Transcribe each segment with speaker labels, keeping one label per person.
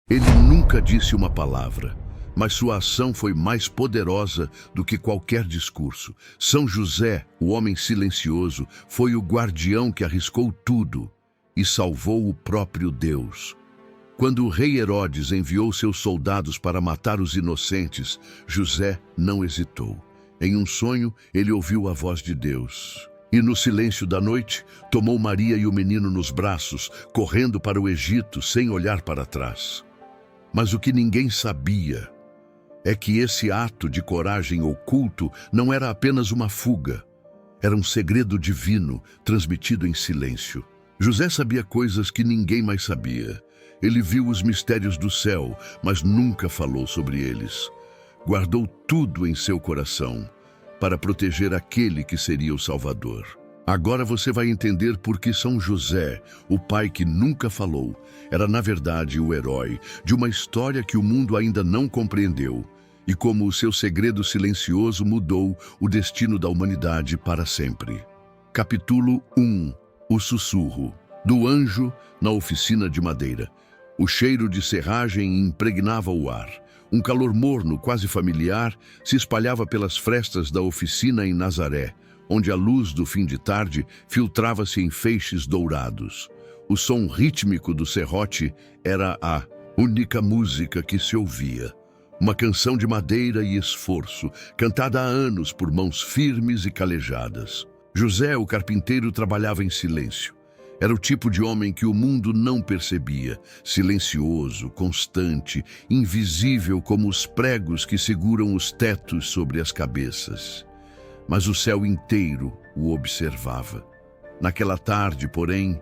Speaker 1: Ele nunca disse uma palavra, mas sua ação foi mais poderosa do que qualquer discurso. São José, o homem silencioso, foi o guardião que arriscou tudo e salvou o próprio Deus. Quando o rei Herodes enviou seus soldados para matar os inocentes, José não hesitou. Em um sonho, ele ouviu a voz de Deus. E no silêncio da noite, tomou Maria e o menino nos braços, correndo para o Egito sem olhar para trás. Mas o que ninguém sabia é que esse ato de coragem oculto não era apenas uma fuga. Era um segredo divino, transmitido em silêncio. José sabia coisas que ninguém mais sabia. Ele viu os mistérios do céu, mas nunca falou sobre eles. Guardou tudo em seu coração para proteger aquele que seria o Salvador. Agora você vai entender por que São José, o pai que nunca falou, era na verdade o herói de uma história que o mundo ainda não compreendeu, e como o seu segredo silencioso mudou o destino da humanidade para sempre. Capítulo 1. O sussurro. Do anjo na oficina de madeira. O cheiro de serragem impregnava o ar. Um calor morno, quase familiar, se espalhava pelas frestas da oficina em Nazaré, onde a luz do fim de tarde filtrava-se em feixes dourados. O som rítmico do serrote era a única música que se ouvia. Uma canção de madeira e esforço, cantada há anos por mãos firmes e calejadas. José, o carpinteiro, trabalhava em silêncio. Era o tipo de homem que o mundo não percebia, silencioso, constante, invisível como os pregos que seguram os tetos sobre as cabeças. Mas o céu inteiro o observava. Naquela tarde, porém,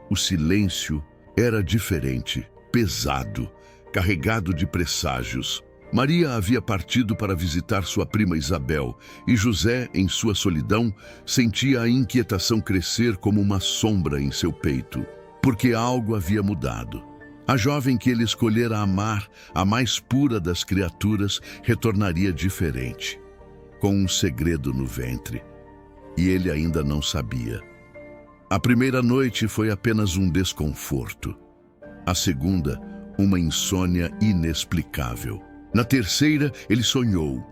Speaker 1: o silêncio era diferente, pesado, carregado de presságios. Maria havia partido para visitar sua prima Isabel, e José, em sua solidão, sentia a inquietação crescer como uma sombra em seu peito, porque algo havia mudado. A jovem que ele escolhera amar, a mais pura das criaturas, retornaria diferente, com um segredo no ventre, e ele ainda não sabia. A primeira noite foi apenas um desconforto. A segunda, uma insônia inexplicável. Na terceira, ele sonhou.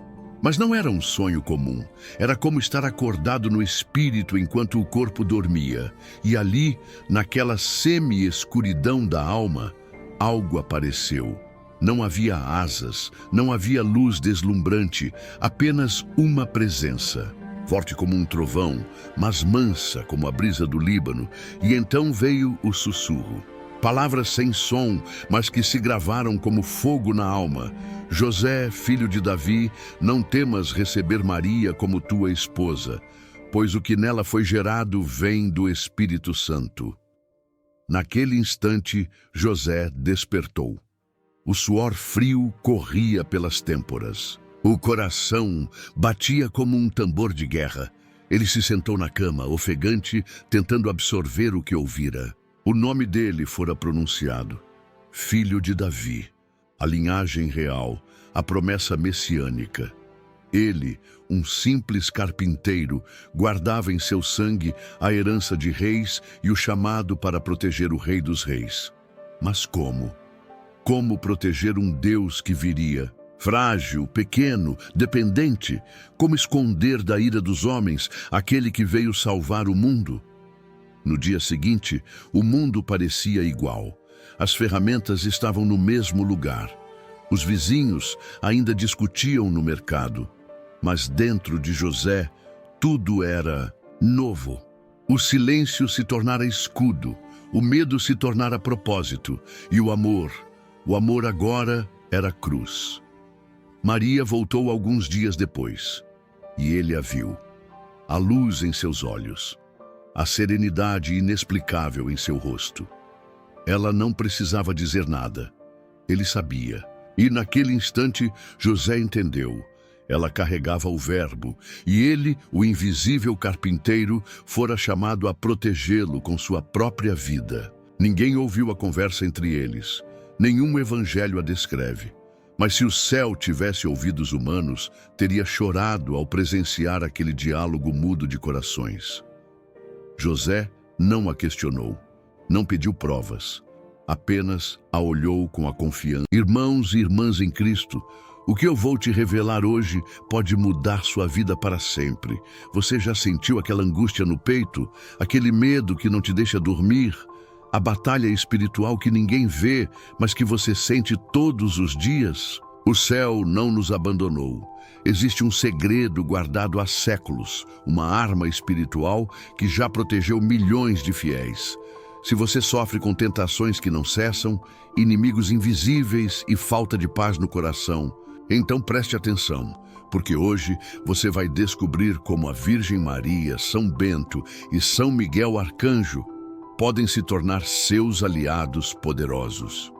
Speaker 1: Mas não era um sonho comum. Era como estar acordado no espírito enquanto o corpo dormia. E ali, naquela semi-escuridão da alma, algo apareceu. Não havia asas, não havia luz deslumbrante, apenas uma presença. Forte como um trovão, mas mansa como a brisa do Líbano. E então veio o sussurro. Palavras sem som, mas que se gravaram como fogo na alma. José, filho de Davi, não temas receber Maria como tua esposa, pois o que nela foi gerado vem do Espírito Santo. Naquele instante, José despertou. O suor frio corria pelas têmporas. O coração batia como um tambor de guerra. Ele se sentou na cama, ofegante, tentando absorver o que ouvira. O nome dele fora pronunciado. Filho de Davi, a linhagem real, a promessa messiânica. Ele, um simples carpinteiro, guardava em seu sangue a herança de reis e o chamado para proteger o Rei dos Reis. Mas como? Como proteger um Deus que viria? Frágil, pequeno, dependente. Como esconder da ira dos homens aquele que veio salvar o mundo? No dia seguinte, o mundo parecia igual. As ferramentas estavam no mesmo lugar. Os vizinhos ainda discutiam no mercado. Mas dentro de José, tudo era novo. O silêncio se tornara escudo, o medo se tornara propósito, e o amor agora era cruz. Maria voltou alguns dias depois, e ele a viu. A luz em seus olhos. A serenidade inexplicável em seu rosto. Ela não precisava dizer nada. Ele sabia. E naquele instante, José entendeu. Ela carregava o Verbo, e ele, o invisível carpinteiro, fora chamado a protegê-lo com sua própria vida. Ninguém ouviu a conversa entre eles. Nenhum evangelho a descreve. Mas se o céu tivesse ouvidos humanos, teria chorado ao presenciar aquele diálogo mudo de corações. José não a questionou, não pediu provas. apenas a olhou com a confiança. Irmãos e irmãs em Cristo, o que eu vou te revelar hoje pode mudar sua vida para sempre. Você já sentiu aquela angústia no peito? Aquele medo que não te deixa dormir? A batalha espiritual que ninguém vê, mas que você sente todos os dias? O céu não nos abandonou. Existe um segredo guardado há séculos, uma arma espiritual que já protegeu milhões de fiéis. Se você sofre com tentações que não cessam, inimigos invisíveis e falta de paz no coração, então preste atenção, porque hoje você vai descobrir como a Virgem Maria, São Bento e São Miguel Arcanjo podem se tornar seus aliados poderosos.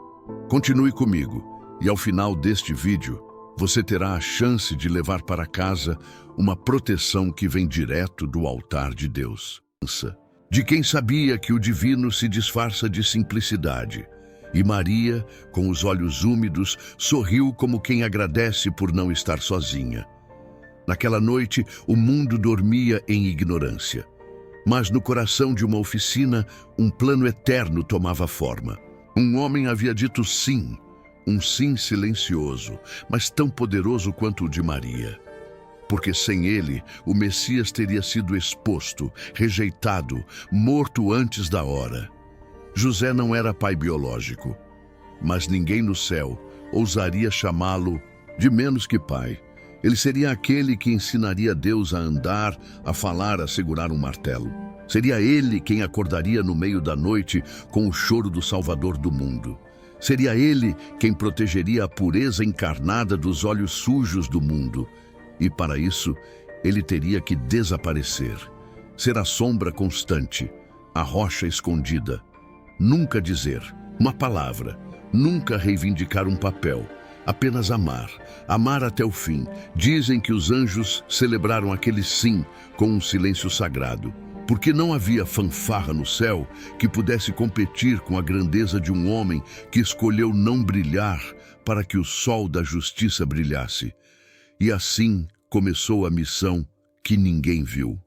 Speaker 1: Continue comigo e ao final deste vídeo você terá a chance de levar para casa uma proteção que vem direto do altar de Deus. De quem sabia que o divino se disfarça de simplicidade. E Maria, com os olhos úmidos, sorriu como quem agradece por não estar sozinha. Naquela noite, o mundo dormia em ignorância. Mas no coração de uma oficina, um plano eterno tomava forma. Um homem havia dito sim, um sim silencioso, mas tão poderoso quanto o de Maria. Porque sem ele, o Messias teria sido exposto, rejeitado, morto antes da hora. José não era pai biológico, mas ninguém no céu ousaria chamá-lo de menos que pai. Ele seria aquele que ensinaria Deus a andar, a falar, a segurar um martelo. Seria ele quem acordaria no meio da noite com o choro do Salvador do mundo. Seria ele quem protegeria a pureza encarnada dos olhos sujos do mundo. E para isso, ele teria que desaparecer, ser a sombra constante, a rocha escondida. Nunca dizer uma palavra, nunca reivindicar um papel, apenas amar, amar até o fim. Dizem que os anjos celebraram aquele sim com um silêncio sagrado, porque não havia fanfarra no céu que pudesse competir com a grandeza de um homem que escolheu não brilhar para que o sol da justiça brilhasse. E assim começou a missão que ninguém viu,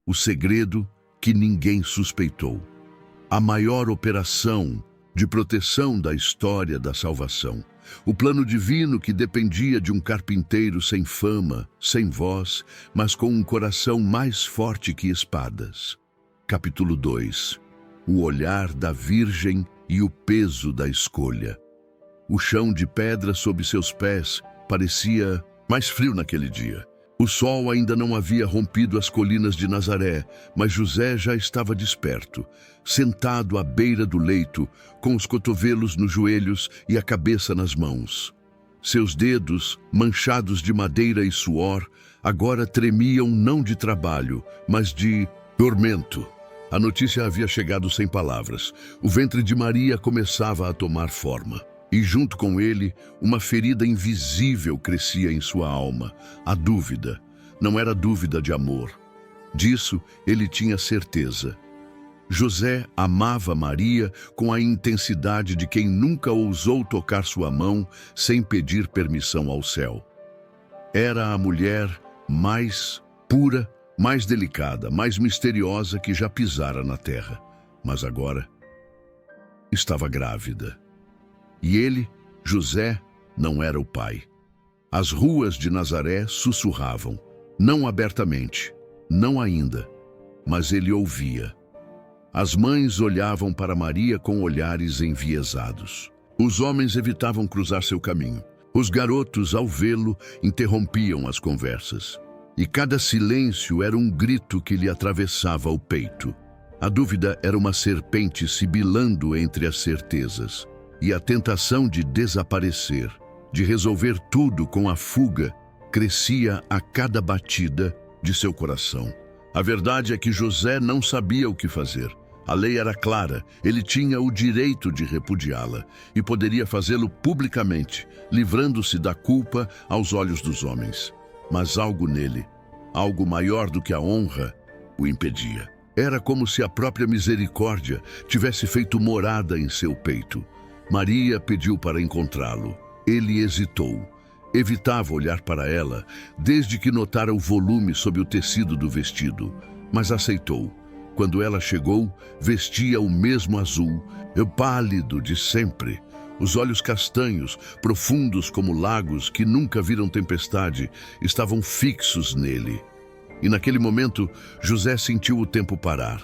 Speaker 1: o segredo que ninguém suspeitou. A maior operação de proteção da história da salvação. O plano divino que dependia de um carpinteiro sem fama, sem voz, mas com um coração mais forte que espadas. Capítulo 2. O olhar da Virgem e o peso da escolha. O chão de pedra sob seus pés parecia mais frio naquele dia. O sol ainda não havia rompido as colinas de Nazaré, mas José já estava desperto, sentado à beira do leito, com os cotovelos nos joelhos e a cabeça nas mãos. Seus dedos, manchados de madeira e suor, agora tremiam não de trabalho, mas de tormento. A notícia havia chegado sem palavras. O ventre de Maria começava a tomar forma. E junto com ele, uma ferida invisível crescia em sua alma. A dúvida. Não era dúvida de amor. Disso ele tinha certeza. José amava Maria com a intensidade de quem nunca ousou tocar sua mão sem pedir permissão ao céu. Era a mulher mais pura, mais delicada, mais misteriosa que já pisara na terra. Mas agora estava grávida. E ele, José, não era o pai. As ruas de Nazaré sussurravam, não abertamente, não ainda, mas ele ouvia. As mães olhavam para Maria com olhares enviesados. Os homens evitavam cruzar seu caminho. Os garotos, ao vê-lo, interrompiam as conversas. E cada silêncio era um grito que lhe atravessava o peito. A dúvida era uma serpente sibilando entre as certezas. E a tentação de desaparecer, de resolver tudo com a fuga, crescia a cada batida de seu coração. A verdade é que José não sabia o que fazer. A lei era clara, ele tinha o direito de repudiá-la e poderia fazê-lo publicamente, livrando-se da culpa aos olhos dos homens. Mas algo nele, algo maior do que a honra, o impedia. Era como se a própria misericórdia tivesse feito morada em seu peito. Maria pediu para encontrá-lo. Ele hesitou. Evitava olhar para ela, desde que notara o volume sob o tecido do vestido, mas aceitou. Quando ela chegou, vestia o mesmo azul, o pálido de sempre. Os olhos castanhos, profundos como lagos que nunca viram tempestade, estavam fixos nele. E naquele momento, José sentiu o tempo parar.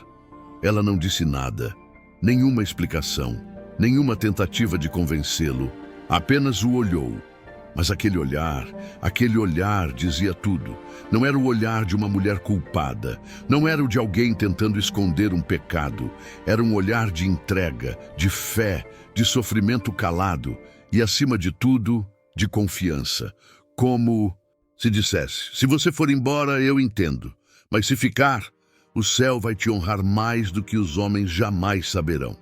Speaker 1: Ela não disse nada, nenhuma explicação, nenhuma tentativa de convencê-lo. Apenas o olhou. Mas aquele olhar dizia tudo. Não era o olhar de uma mulher culpada. Não era o de alguém tentando esconder um pecado. Era um olhar de entrega, de fé, de sofrimento calado e, acima de tudo, de confiança. Como se dissesse: se você for embora, eu entendo. Mas se ficar, o céu vai te honrar mais do que os homens jamais saberão.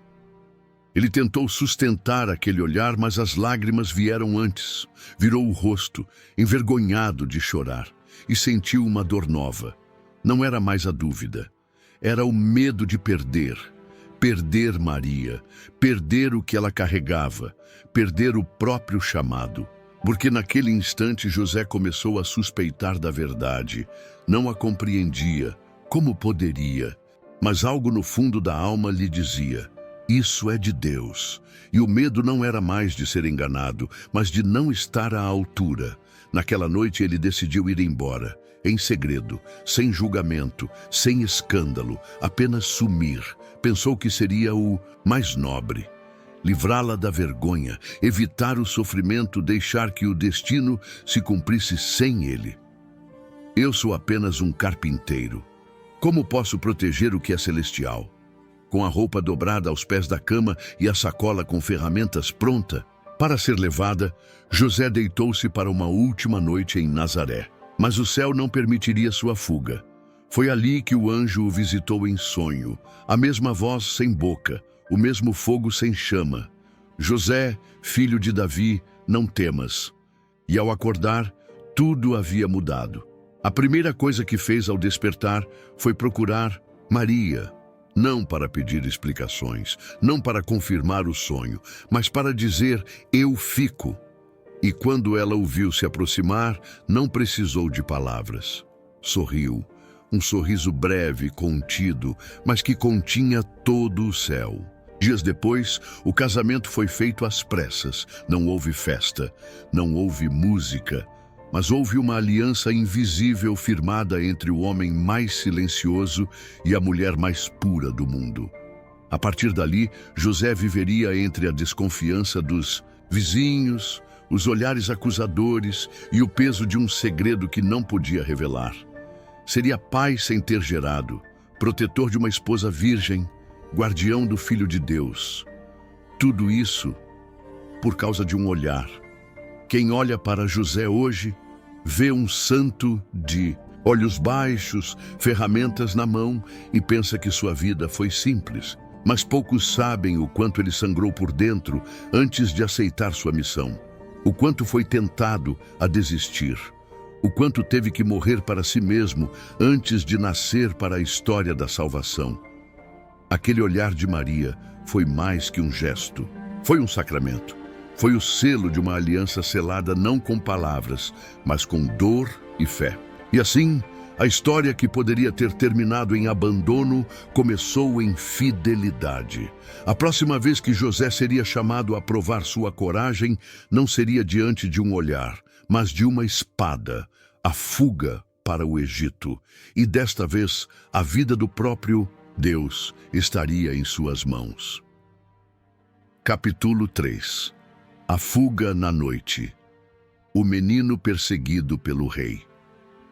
Speaker 1: Ele tentou sustentar aquele olhar, mas as lágrimas vieram antes. Virou o rosto, envergonhado de chorar, e sentiu uma dor nova. Não era mais a dúvida. Era o medo de perder. Perder Maria, perder o que ela carregava, perder o próprio chamado. Porque naquele instante José começou a suspeitar da verdade. Não a compreendia. Como poderia? Mas algo no fundo da alma lhe dizia: isso é de Deus. E o medo não era mais de ser enganado, mas de não estar à altura. Naquela noite ele decidiu ir embora, em segredo, sem julgamento, sem escândalo, apenas sumir. Pensou que seria o mais nobre. Livrá-la da vergonha, evitar o sofrimento, deixar que o destino se cumprisse sem ele. Eu sou apenas um carpinteiro. Como posso proteger o que é celestial? Com a roupa dobrada aos pés da cama e a sacola com ferramentas pronta para ser levada, José deitou-se para uma última noite em Nazaré. Mas o céu não permitiria sua fuga. Foi ali que o anjo o visitou em sonho, a mesma voz sem boca, o mesmo fogo sem chama. José, filho de Davi, não temas. E ao acordar, tudo havia mudado. A primeira coisa que fez ao despertar foi procurar Maria. Não para pedir explicações, não para confirmar o sonho, mas para dizer: eu fico. E quando ela o viu se aproximar, não precisou de palavras. Sorriu, um sorriso breve, contido, mas que continha todo o céu. Dias depois, o casamento foi feito às pressas. Não houve festa, não houve música, mas houve uma aliança invisível firmada entre o homem mais silencioso e a mulher mais pura do mundo. A partir dali, José viveria entre a desconfiança dos vizinhos, os olhares acusadores e o peso de um segredo que não podia revelar. Seria pai sem ter gerado, protetor de uma esposa virgem, guardião do Filho de Deus. Tudo isso por causa de um olhar. Quem olha para José hoje vê um santo de olhos baixos, ferramentas na mão e pensa que sua vida foi simples. Mas poucos sabem o quanto ele sangrou por dentro antes de aceitar sua missão. O quanto foi tentado a desistir. O quanto teve que morrer para si mesmo antes de nascer para a história da salvação. Aquele olhar de Maria foi mais que um gesto. Foi um sacramento. Foi o selo de uma aliança selada não com palavras, mas com dor e fé. E assim, a história que poderia ter terminado em abandono começou em fidelidade. A próxima vez que José seria chamado a provar sua coragem, não seria diante de um olhar, mas de uma espada, a fuga para o Egito. E desta vez, a vida do próprio Deus estaria em suas mãos. Capítulo 3. A fuga na noite. O menino perseguido pelo rei.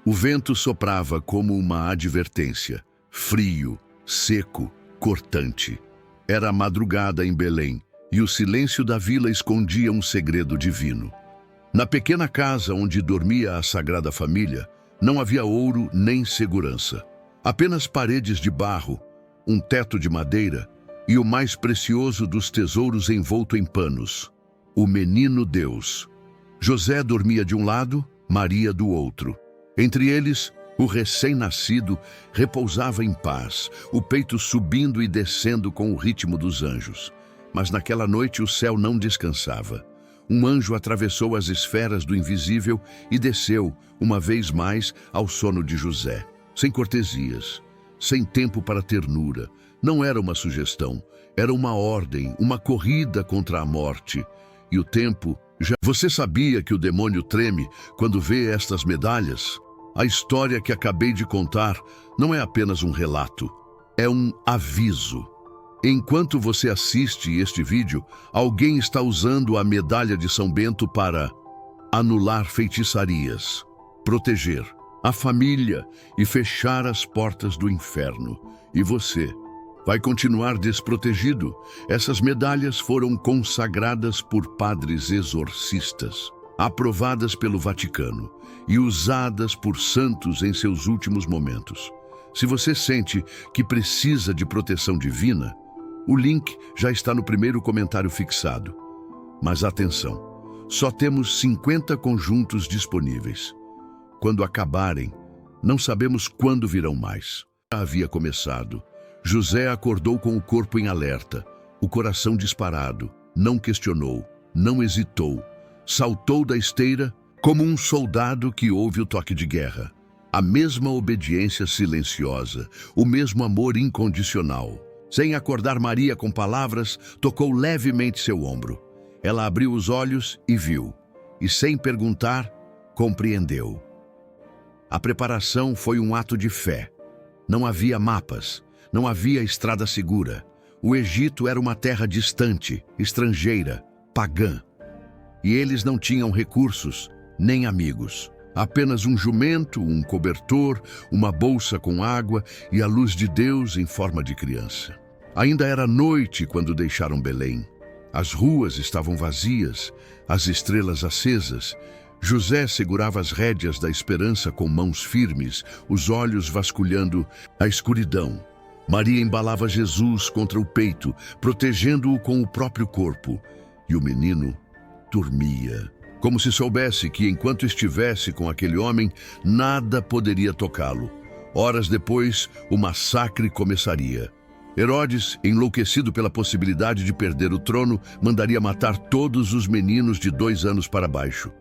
Speaker 1: O vento soprava como uma advertência, frio, seco, cortante. Era a madrugada em Belém, e o silêncio da vila escondia um segredo divino. Na pequena casa onde dormia a Sagrada Família, não havia ouro nem segurança. Apenas paredes de barro, um teto de madeira e o mais precioso dos tesouros envolto em panos: o menino Deus. José dormia de um lado, Maria do outro. Entre eles, o recém-nascido repousava em paz, o peito subindo e descendo com o ritmo dos anjos. Mas naquela noite o céu não descansava. Um anjo atravessou as esferas do invisível e desceu, uma vez mais, ao sono de José, sem cortesias, sem tempo para ternura. Não era uma sugestão, era uma ordem, uma corrida contra a morte. E o tempo já... Você sabia que o demônio treme quando vê estas medalhas? A história que acabei de contar não é apenas um relato, é um aviso. Enquanto você assiste este vídeo, alguém está usando a medalha de São Bento para anular feitiçarias, proteger a família e fechar as portas do inferno. E você vai continuar desprotegido. Essas medalhas foram consagradas por padres exorcistas, aprovadas pelo Vaticano e usadas por santos em seus últimos momentos. Se você sente que precisa de proteção divina, o link já está no primeiro comentário fixado. Mas atenção, só temos 50 conjuntos disponíveis. Quando acabarem, não sabemos quando virão mais. Já havia começado. José acordou com o corpo em alerta, o coração disparado, não questionou, não hesitou. Saltou da esteira como um soldado que ouve o toque de guerra. A mesma obediência silenciosa, o mesmo amor incondicional. Sem acordar Maria com palavras, tocou levemente seu ombro. Ela abriu os olhos e viu, e sem perguntar, compreendeu. A preparação foi um ato de fé. Não havia mapas, não havia estrada segura. O Egito era uma terra distante, estrangeira, pagã. E eles não tinham recursos, nem amigos. Apenas um jumento, um cobertor, uma bolsa com água e a luz de Deus em forma de criança. Ainda era noite quando deixaram Belém. As ruas estavam vazias, as estrelas acesas. José segurava as rédeas da esperança com mãos firmes, os olhos vasculhando a escuridão. Maria embalava Jesus contra o peito, protegendo-o com o próprio corpo. E o menino dormia, como se soubesse que enquanto estivesse com aquele homem, nada poderia tocá-lo. Horas depois, o massacre começaria. Herodes, enlouquecido pela possibilidade de perder o trono, mandaria matar todos os meninos de 2 anos para baixo.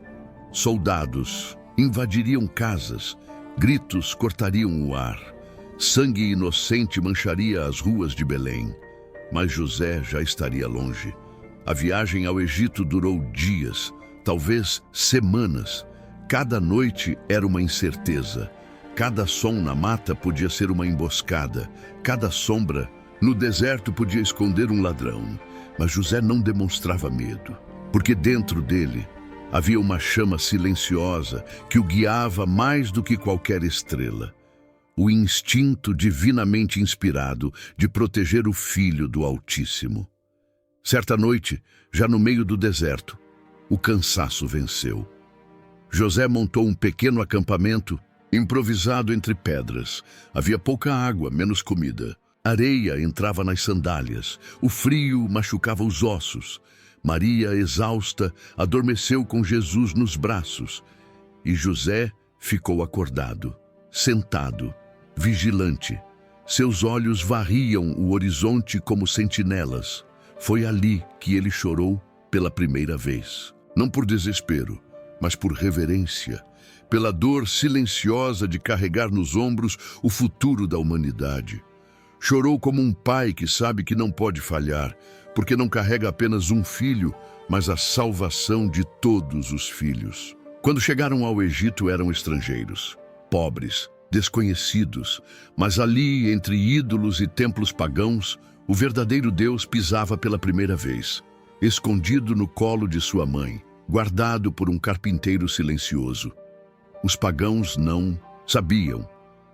Speaker 1: Soldados invadiriam casas, gritos cortariam o ar. Sangue inocente mancharia as ruas de Belém. Mas José já estaria longe. A viagem ao Egito durou dias, talvez semanas. Cada noite era uma incerteza. Cada som na mata podia ser uma emboscada. Cada sombra no deserto podia esconder um ladrão. Mas José não demonstrava medo, porque dentro dele havia uma chama silenciosa que o guiava mais do que qualquer estrela. O instinto divinamente inspirado de proteger o filho do Altíssimo. Certa noite, já no meio do deserto, o cansaço venceu. José montou um pequeno acampamento, improvisado entre pedras. Havia pouca água, menos comida. Areia entrava nas sandálias. O frio machucava os ossos. Maria, exausta, adormeceu com Jesus nos braços. E José ficou acordado, sentado, vigilante. Seus olhos varriam o horizonte como sentinelas. Foi ali que ele chorou pela primeira vez. Não por desespero, mas por reverência. Pela dor silenciosa de carregar nos ombros o futuro da humanidade. Chorou como um pai que sabe que não pode falhar, porque não carrega apenas um filho, mas a salvação de todos os filhos. Quando chegaram ao Egito eram estrangeiros, pobres, desconhecidos, mas ali, entre ídolos e templos pagãos, o verdadeiro Deus pisava pela primeira vez, escondido no colo de sua mãe, guardado por um carpinteiro silencioso. Os pagãos não sabiam.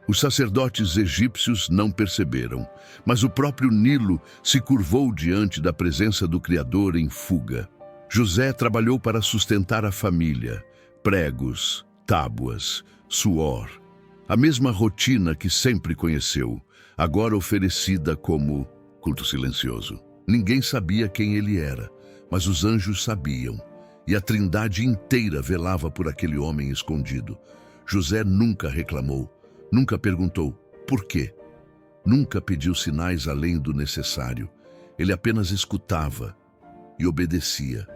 Speaker 1: Os sacerdotes egípcios não perceberam, mas o próprio Nilo se curvou diante da presença do Criador em fuga. José trabalhou para sustentar a família, pregos, tábuas, suor. A mesma rotina que sempre conheceu, agora oferecida como culto silencioso. Ninguém sabia quem ele era, mas os anjos sabiam, e a Trindade inteira velava por aquele homem escondido. José nunca reclamou, nunca perguntou por quê. Nunca pediu sinais além do necessário. Ele apenas escutava e obedecia,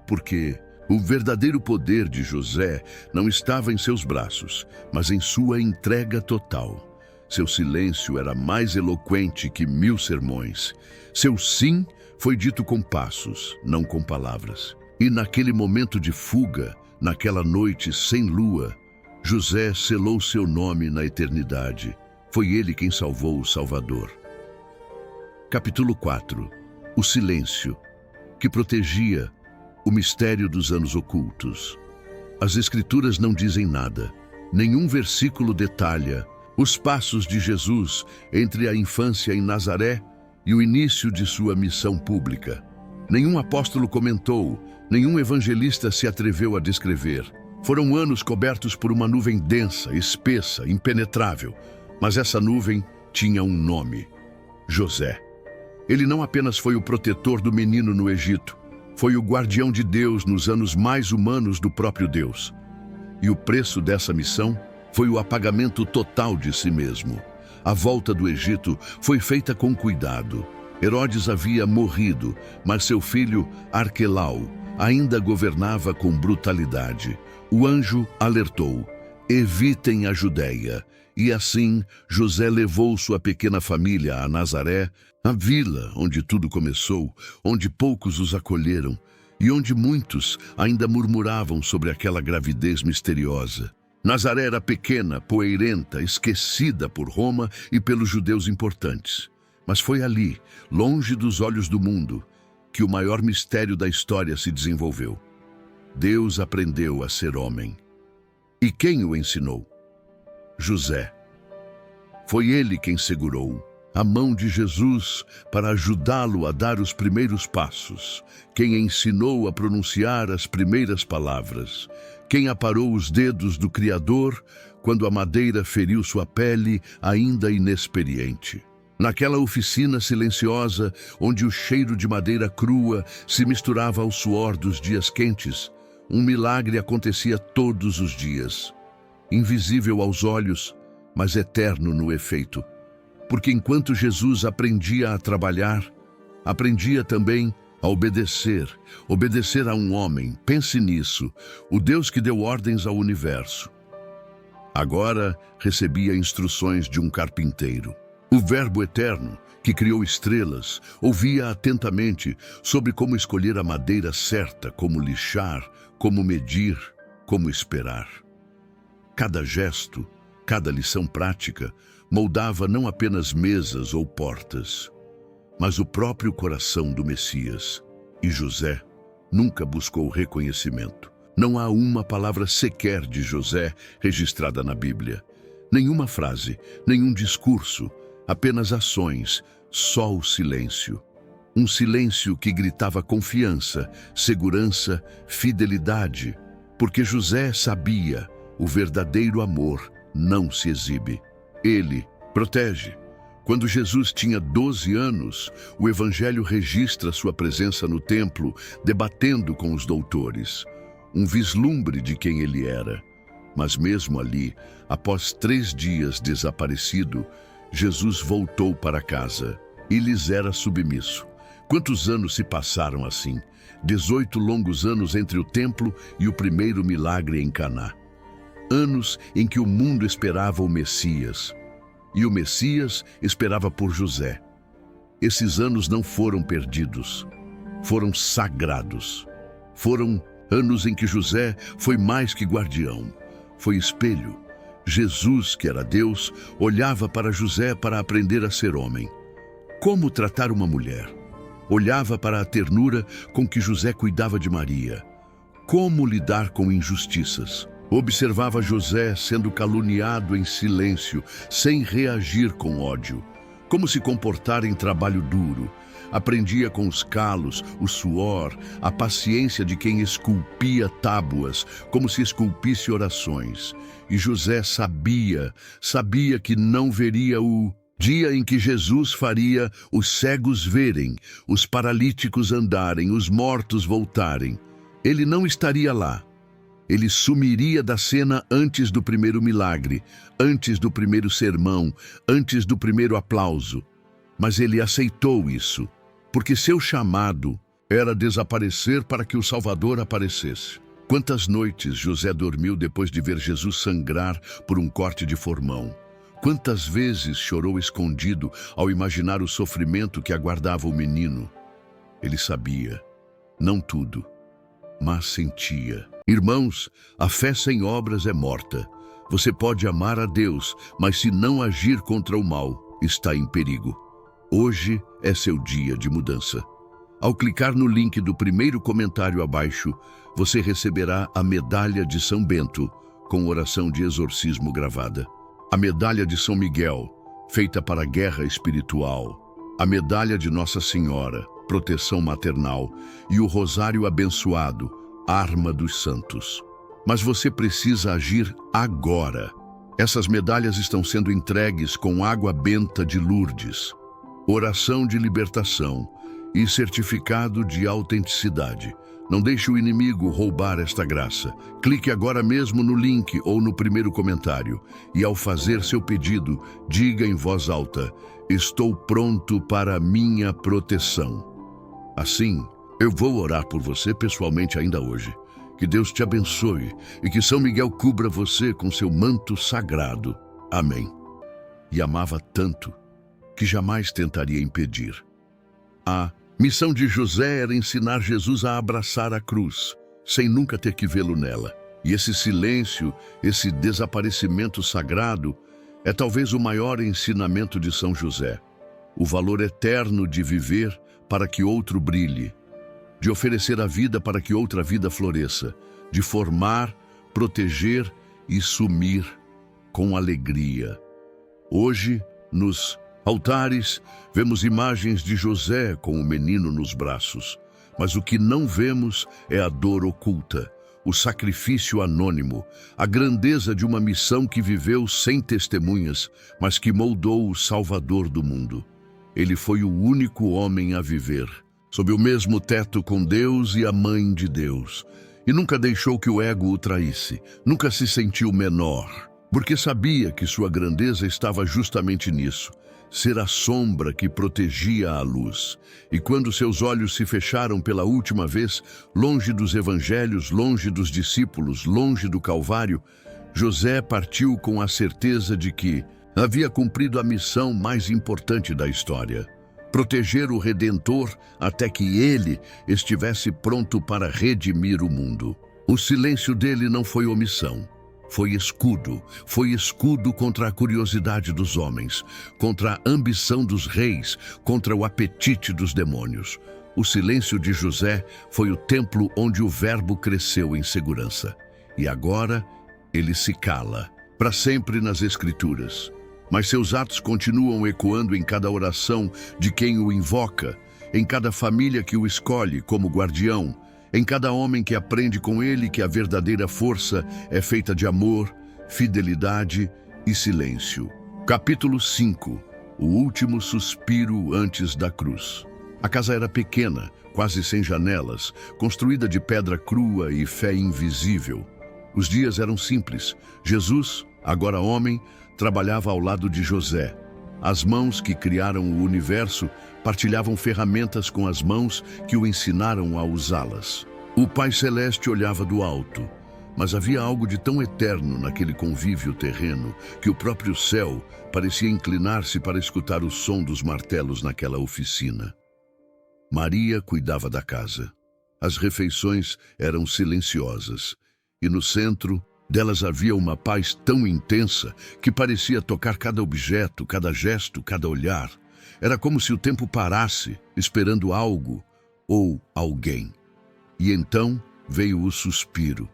Speaker 1: porque o verdadeiro poder de José não estava em seus braços, mas em sua entrega total. Seu silêncio era mais eloquente que 1000 sermões. Seu sim foi dito com passos, não com palavras. E naquele momento de fuga, naquela noite sem lua, José selou seu nome na eternidade. Foi ele quem salvou o Salvador. Capítulo 4. O silêncio, que protegia o mistério dos anos ocultos. As Escrituras não dizem nada. Nenhum versículo detalha os passos de Jesus entre a infância em Nazaré e o início de sua missão pública. Nenhum apóstolo comentou, nenhum evangelista se atreveu a descrever. Foram anos cobertos por uma nuvem densa, espessa, impenetrável. Mas essa nuvem tinha um nome: José. Ele não apenas foi o protetor do menino no Egito, foi o guardião de Deus nos anos mais humanos do próprio Deus. E o preço dessa missão foi o apagamento total de si mesmo. A volta do Egito foi feita com cuidado. Herodes havia morrido, mas seu filho Arquelau ainda governava com brutalidade. O anjo alertou: evitem a Judéia. E assim, José levou sua pequena família a Nazaré, a vila onde tudo começou, onde poucos os acolheram e onde muitos ainda murmuravam sobre aquela gravidez misteriosa. Nazaré era pequena, poeirenta, esquecida por Roma e pelos judeus importantes. Mas foi ali, longe dos olhos do mundo, que o maior mistério da história se desenvolveu. Deus aprendeu a ser homem. E quem o ensinou? José. Foi ele quem segurou a mão de Jesus para ajudá-lo a dar os primeiros passos, quem ensinou a pronunciar as primeiras palavras, quem aparou os dedos do Criador quando a madeira feriu sua pele ainda inexperiente. Naquela oficina silenciosa, onde o cheiro de madeira crua se misturava ao suor dos dias quentes, um milagre acontecia todos os dias. Invisível aos olhos, mas eterno no efeito. Porque enquanto Jesus aprendia a trabalhar, aprendia também a obedecer a um homem. Pense nisso, o Deus que deu ordens ao universo. Agora recebia instruções de um carpinteiro. O Verbo eterno, que criou estrelas, ouvia atentamente sobre como escolher a madeira certa, como lixar, como medir, como esperar. Cada gesto, cada lição prática, moldava não apenas mesas ou portas, mas o próprio coração do Messias. E José nunca buscou reconhecimento. Não há uma palavra sequer de José registrada na Bíblia. Nenhuma frase, nenhum discurso, apenas ações, só o silêncio. Um silêncio que gritava confiança, segurança, fidelidade, porque José sabia: o verdadeiro amor não se exibe. Ele protege. Quando Jesus tinha 12 anos, o Evangelho registra sua presença no templo, debatendo com os doutores. Um vislumbre de quem ele era. Mas mesmo ali, após 3 dias desaparecido, Jesus voltou para casa e lhes era submisso. Quantos anos se passaram assim? 18 longos anos entre o templo e o primeiro milagre em Caná. Anos em que o mundo esperava o Messias, e o Messias esperava por José. Esses anos não foram perdidos, foram sagrados. Foram anos em que José foi mais que guardião, foi espelho. Jesus, que era Deus, olhava para José para aprender a ser homem. Como tratar uma mulher? Olhava para a ternura com que José cuidava de Maria. Como lidar com injustiças? Observava José sendo caluniado em silêncio, sem reagir com ódio. Como se comportar em trabalho duro. Aprendia com os calos, o suor, a paciência de quem esculpia tábuas, como se esculpisse orações. E José sabia que não veria o dia em que Jesus faria os cegos verem, os paralíticos andarem, os mortos voltarem. Ele não estaria lá. Ele sumiria da cena antes do primeiro milagre, antes do primeiro sermão, antes do primeiro aplauso. Mas ele aceitou isso, porque seu chamado era desaparecer para que o Salvador aparecesse. Quantas noites José dormiu depois de ver Jesus sangrar por um corte de formão? Quantas vezes chorou escondido ao imaginar o sofrimento que aguardava o menino? Ele sabia, não tudo, mas sentia. Irmãos, a fé sem obras é morta. Você pode amar a Deus, mas se não agir contra o mal, está em perigo. Hoje é seu dia de mudança. Ao clicar no link do primeiro comentário abaixo, você receberá a medalha de São Bento, com oração de exorcismo gravada. A medalha de São Miguel, feita para a guerra espiritual. A medalha de Nossa Senhora, proteção maternal. E o rosário abençoado, arma dos santos. Mas você precisa agir agora. Essas medalhas estão sendo entregues com água benta de Lourdes, oração de libertação e certificado de autenticidade. Não deixe o inimigo roubar esta graça. Clique agora mesmo no link ou no primeiro comentário e, ao fazer seu pedido, diga em voz alta: estou pronto para a minha proteção. Assim, eu vou orar por você pessoalmente ainda hoje. Que Deus te abençoe e que São Miguel cubra você com seu manto sagrado. Amém. E amava tanto que jamais tentaria impedir. A missão de José era ensinar Jesus a abraçar a cruz, sem nunca ter que vê-lo nela. E esse silêncio, esse desaparecimento sagrado, é talvez o maior ensinamento de São José. O valor eterno de viver para que outro brilhe, de oferecer a vida para que outra vida floresça, de formar, proteger e sumir com alegria. Hoje, nos altares, vemos imagens de José com o menino nos braços, mas o que não vemos é a dor oculta, o sacrifício anônimo, a grandeza de uma missão que viveu sem testemunhas, mas que moldou o Salvador do mundo. Ele foi o único homem a viver sob o mesmo teto com Deus e a Mãe de Deus, e nunca deixou que o ego o traísse, nunca se sentiu menor, porque sabia que sua grandeza estava justamente nisso, ser a sombra que protegia a luz. E quando seus olhos se fecharam pela última vez, longe dos evangelhos, longe dos discípulos, longe do Calvário, José partiu com a certeza de que havia cumprido a missão mais importante da história: proteger o Redentor até que ele estivesse pronto para redimir o mundo. O silêncio dele não foi omissão. Foi escudo contra a curiosidade dos homens, contra a ambição dos reis, contra o apetite dos demônios. O silêncio de José foi o templo onde o Verbo cresceu em segurança. E agora ele se cala, para sempre nas Escrituras. Mas seus atos continuam ecoando em cada oração de quem o invoca, em cada família que o escolhe como guardião, em cada homem que aprende com ele que a verdadeira força é feita de amor, fidelidade e silêncio. Capítulo 5. O último suspiro antes da cruz. A casa era pequena, quase sem janelas, construída de pedra crua e fé invisível. Os dias eram simples. Jesus, agora homem, trabalhava ao lado de José. As mãos que criaram o universo partilhavam ferramentas com as mãos que o ensinaram a usá-las. O Pai Celeste olhava do alto, mas havia algo de tão eterno naquele convívio terreno que o próprio céu parecia inclinar-se para escutar o som dos martelos naquela oficina. Maria cuidava da casa. As refeições eram silenciosas, e no centro delas havia uma paz tão intensa que parecia tocar cada objeto, cada gesto, cada olhar. Era como se o tempo parasse, esperando algo ou alguém. E então veio o suspiro.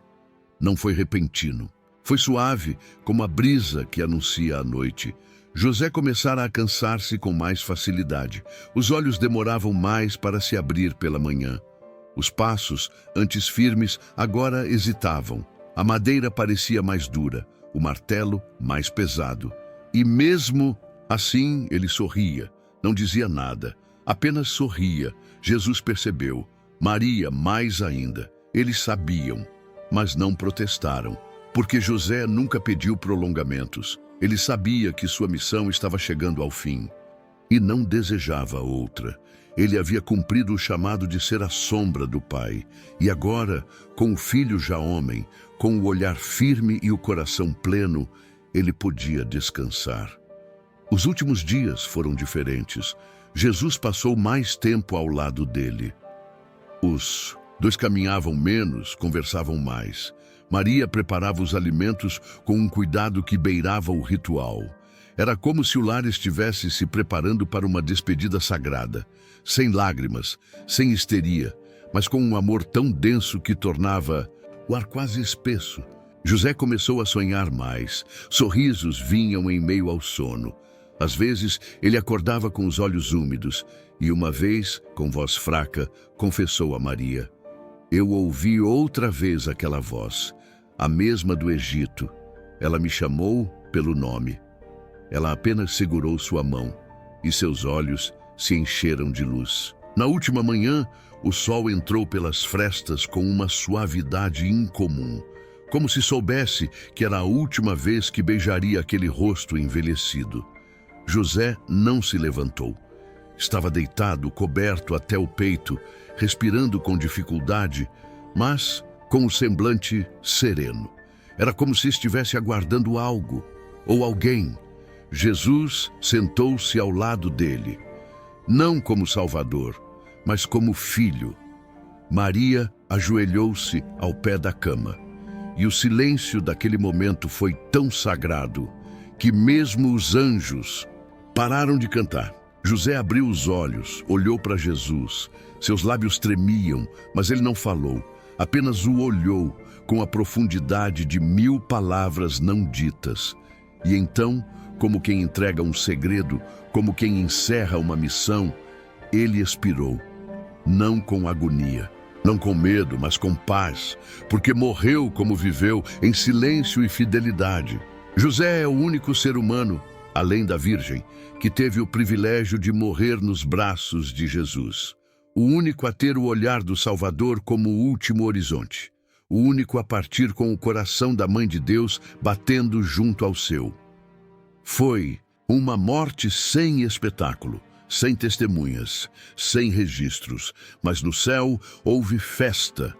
Speaker 1: Não foi repentino. Foi suave, como a brisa que anuncia a noite. José começara a cansar-se com mais facilidade. Os olhos demoravam mais para se abrir pela manhã. Os passos, antes firmes, agora hesitavam. A madeira parecia mais dura, o martelo mais pesado. E mesmo assim ele sorria, não dizia nada, apenas sorria. Jesus percebeu, Maria mais ainda. Eles sabiam, mas não protestaram, porque José nunca pediu prolongamentos. Ele sabia que sua missão estava chegando ao fim e não desejava outra. Ele havia cumprido o chamado de ser a sombra do Pai. E agora, com o filho já homem, com o olhar firme e o coração pleno, ele podia descansar. Os últimos dias foram diferentes. Jesus passou mais tempo ao lado dele. Os dois caminhavam menos, conversavam mais. Maria preparava os alimentos com um cuidado que beirava o ritual. Era como se o lar estivesse se preparando para uma despedida sagrada, sem lágrimas, sem histeria, mas com um amor tão denso que tornava o ar quase espesso. José começou a sonhar mais. Sorrisos vinham em meio ao sono. Às vezes, ele acordava com os olhos úmidos e uma vez, com voz fraca, confessou a Maria: "Eu ouvi outra vez aquela voz, a mesma do Egito. Ela me chamou pelo nome." Ela apenas segurou sua mão e seus olhos se encheram de luz. Na última manhã, o sol entrou pelas frestas com uma suavidade incomum, como se soubesse que era a última vez que beijaria aquele rosto envelhecido. José não se levantou. Estava deitado, coberto até o peito, respirando com dificuldade, mas com o semblante sereno. Era como se estivesse aguardando algo ou alguém. Jesus sentou-se ao lado dele, não como Salvador, mas como filho. Maria ajoelhou-se ao pé da cama, e o silêncio daquele momento foi tão sagrado que mesmo os anjos pararam de cantar. José abriu os olhos, olhou para Jesus. Seus lábios tremiam, mas ele não falou, apenas o olhou com a profundidade de 1000 palavras não ditas. E então, como quem entrega um segredo, como quem encerra uma missão, ele expirou, não com agonia, não com medo, mas com paz, porque morreu como viveu, em silêncio e fidelidade. José é o único ser humano, além da Virgem, que teve o privilégio de morrer nos braços de Jesus. O único a ter o olhar do Salvador como o último horizonte. O único a partir com o coração da Mãe de Deus batendo junto ao seu. Foi uma morte sem espetáculo, sem testemunhas, sem registros, mas no céu houve festa.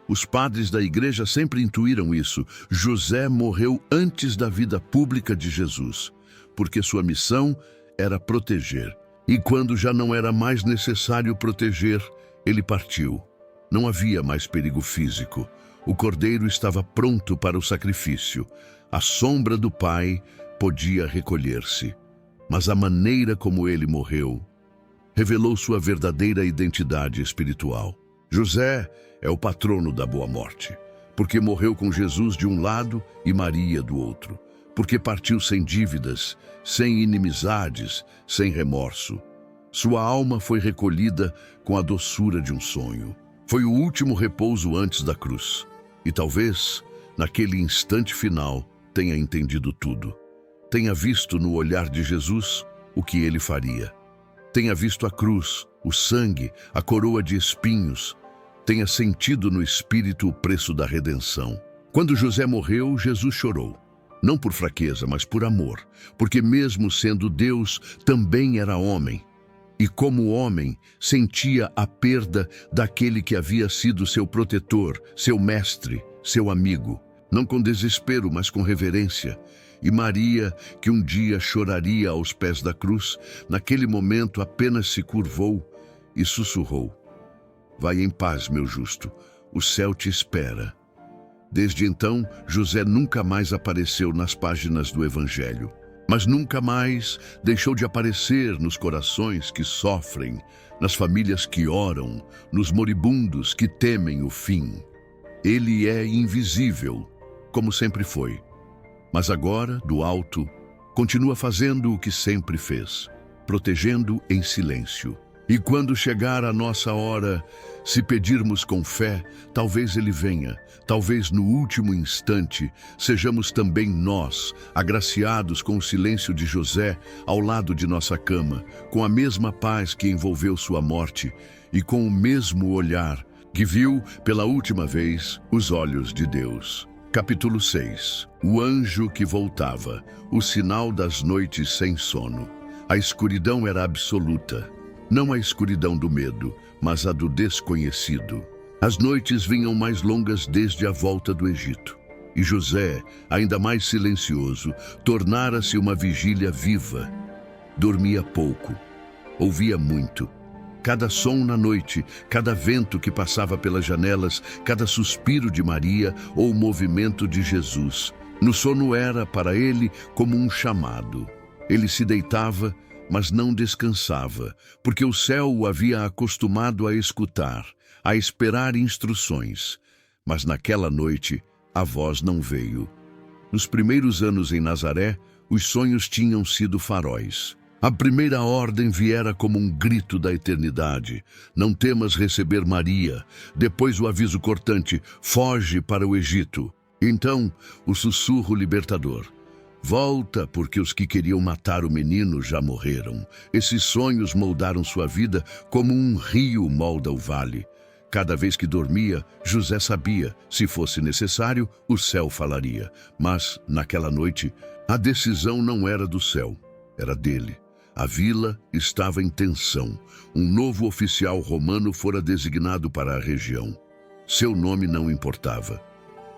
Speaker 1: Os padres da igreja sempre intuíram isso. José morreu antes da vida pública de Jesus, porque sua missão era proteger. E quando já não era mais necessário proteger, ele partiu. Não havia mais perigo físico. O cordeiro estava pronto para o sacrifício. A sombra do Pai podia recolher-se. Mas a maneira como ele morreu revelou sua verdadeira identidade espiritual. José é o patrono da boa morte, porque morreu com Jesus de um lado e Maria do outro, porque partiu sem dívidas, sem inimizades, sem remorso. Sua alma foi recolhida com a doçura de um sonho. Foi o último repouso antes da cruz. E talvez, naquele instante final, tenha entendido tudo. Tenha visto no olhar de Jesus o que ele faria. Tenha visto a cruz, o sangue, a coroa de espinhos. Tenha sentido no espírito o preço da redenção. Quando José morreu, Jesus chorou. Não por fraqueza, mas por amor. Porque mesmo sendo Deus, também era homem. E como homem, sentia a perda daquele que havia sido seu protetor, seu mestre, seu amigo. Não com desespero, mas com reverência. E Maria, que um dia choraria aos pés da cruz, naquele momento apenas se curvou e sussurrou: "Vai em paz, meu justo, o céu te espera." Desde então, José nunca mais apareceu nas páginas do Evangelho, mas nunca mais deixou de aparecer nos corações que sofrem, nas famílias que oram, nos moribundos que temem o fim. Ele é invisível, como sempre foi. Mas agora, do alto, continua fazendo o que sempre fez, protegendo em silêncio. E quando chegar a nossa hora, se pedirmos com fé, talvez ele venha, talvez no último instante, sejamos também nós, agraciados com o silêncio de José ao lado de nossa cama, com a mesma paz que envolveu sua morte e com o mesmo olhar que viu pela última vez os olhos de Deus. Capítulo 6. O anjo que voltava, o sinal das noites sem sono. A escuridão era absoluta. Não a escuridão do medo, mas a do desconhecido. As noites vinham mais longas desde a volta do Egito. E José, ainda mais silencioso, tornara-se uma vigília viva. Dormia pouco, ouvia muito. Cada som na noite, cada vento que passava pelas janelas, cada suspiro de Maria ou o movimento de Jesus. No sono era, para ele, como um chamado. Ele se deitava, mas não descansava, porque o céu o havia acostumado a escutar, a esperar instruções. Mas naquela noite, a voz não veio. Nos primeiros anos em Nazaré, os sonhos tinham sido faróis. A primeira ordem viera como um grito da eternidade: não temas receber Maria. Depois o aviso cortante: foge para o Egito. Então, o sussurro libertador: volta, porque os que queriam matar o menino já morreram. Esses sonhos moldaram sua vida como um rio molda o vale. Cada vez que dormia, José sabia, se fosse necessário, o céu falaria. Mas, naquela noite, a decisão não era do céu, era dele. A vila estava em tensão. Um novo oficial romano fora designado para a região. Seu nome não importava,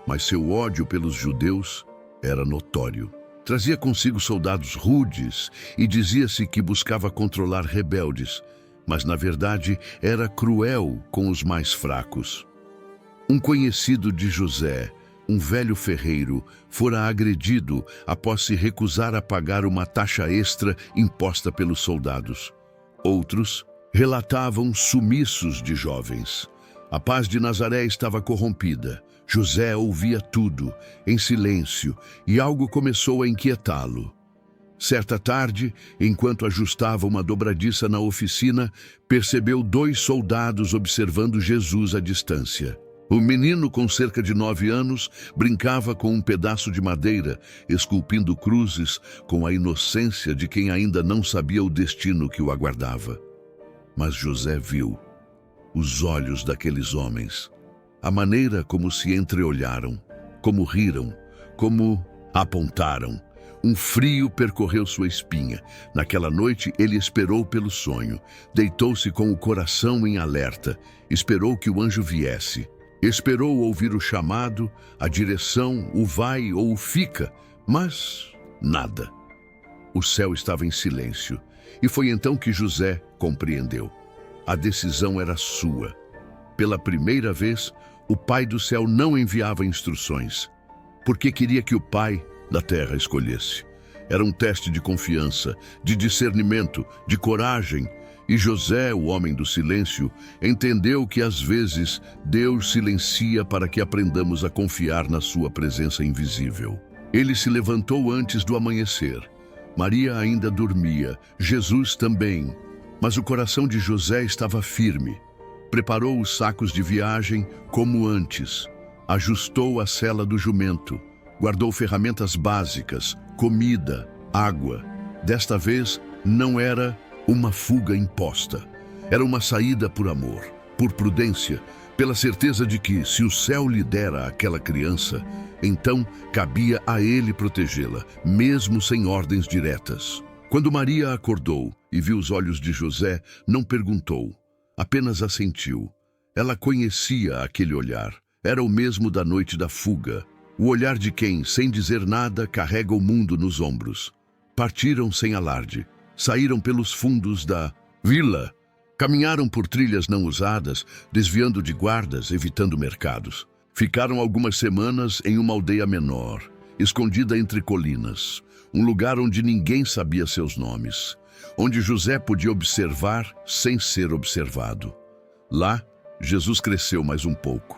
Speaker 1: mas seu ódio pelos judeus era notório. Trazia consigo soldados rudes e dizia-se que buscava controlar rebeldes, mas na verdade era cruel com os mais fracos. Um conhecido de José, um velho ferreiro, fora agredido após se recusar a pagar uma taxa extra imposta pelos soldados. Outros relatavam sumiços de jovens. A paz de Nazaré estava corrompida. José ouvia tudo, em silêncio, e algo começou a inquietá-lo. Certa tarde, enquanto ajustava uma dobradiça na oficina, percebeu 2 soldados observando Jesus à distância. O menino, com cerca de 9 anos, brincava com um pedaço de madeira, esculpindo cruzes com a inocência de quem ainda não sabia o destino que o aguardava. Mas José viu os olhos daqueles homens, a maneira como se entreolharam, como riram, como apontaram. Um frio percorreu sua espinha. Naquela noite ele esperou pelo sonho, deitou-se com o coração em alerta, esperou que o anjo viesse. Esperou ouvir o chamado, a direção, o vai ou o fica, mas nada. O céu estava em silêncio, e foi então que José compreendeu. A decisão era sua. Pela primeira vez, o Pai do céu não enviava instruções, porque queria que o Pai da terra escolhesse. Era um teste de confiança, de discernimento, de coragem. E José, o homem do silêncio, entendeu que às vezes Deus silencia para que aprendamos a confiar na sua presença invisível. Ele se levantou antes do amanhecer. Maria ainda dormia, Jesus também, mas o coração de José estava firme. Preparou os sacos de viagem como antes, ajustou a sela do jumento, guardou ferramentas básicas, comida, água. Desta vez não era uma fuga imposta. Era uma saída por amor, por prudência, pela certeza de que, se o céu lhe dera aquela criança, então cabia a ele protegê-la, mesmo sem ordens diretas. Quando Maria acordou e viu os olhos de José, não perguntou, apenas assentiu. Ela conhecia aquele olhar. Era o mesmo da noite da fuga. O olhar de quem, sem dizer nada, carrega o mundo nos ombros. Partiram sem alarde. Saíram pelos fundos da vila, caminharam por trilhas não usadas, desviando de guardas, evitando mercados. Ficaram algumas semanas em uma aldeia menor, escondida entre colinas, um lugar onde ninguém sabia seus nomes, onde José podia observar sem ser observado. Lá, Jesus cresceu mais um pouco.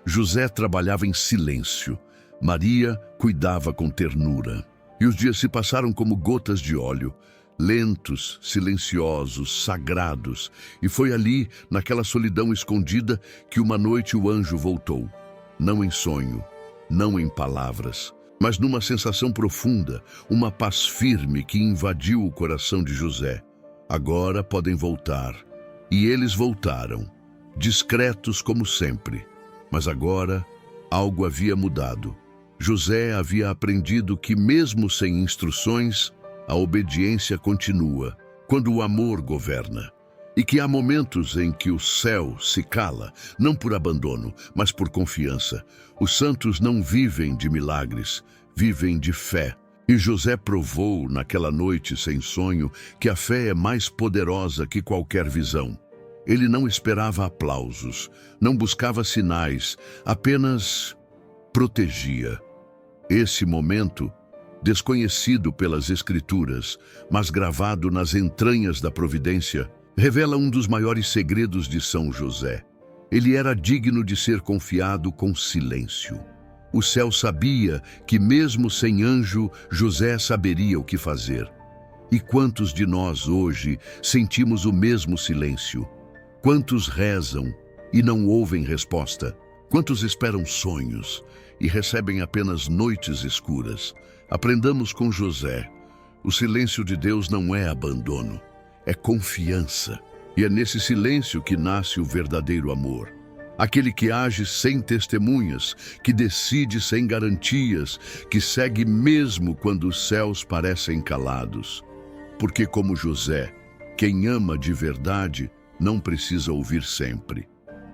Speaker 1: José trabalhava em silêncio, Maria cuidava com ternura. E os dias se passaram como gotas de óleo, lentos, silenciosos, sagrados, e foi ali, naquela solidão escondida, que uma noite o anjo voltou. Não em sonho, não em palavras, mas numa sensação profunda, uma paz firme que invadiu o coração de José. Agora podem voltar. E eles voltaram, discretos como sempre. Mas agora, algo havia mudado. José havia aprendido que, mesmo sem instruções, a obediência continua, quando o amor governa. E que há momentos em que o céu se cala, não por abandono, mas por confiança. Os santos não vivem de milagres, vivem de fé. E José provou, naquela noite sem sonho, que a fé é mais poderosa que qualquer visão. Ele não esperava aplausos, não buscava sinais, apenas protegia. Esse momento, desconhecido pelas Escrituras, mas gravado nas entranhas da providência, revela um dos maiores segredos de São José. Ele era digno de ser confiado com silêncio. O céu sabia que, mesmo sem anjo, José saberia o que fazer. E quantos de nós hoje sentimos o mesmo silêncio? Quantos rezam e não ouvem resposta? Quantos esperam sonhos e recebem apenas noites escuras? Aprendamos com José. O silêncio de Deus não é abandono, é confiança. E é nesse silêncio que nasce o verdadeiro amor. Aquele que age sem testemunhas, que decide sem garantias, que segue mesmo quando os céus parecem calados. Porque, como José, quem ama de verdade não precisa ouvir sempre.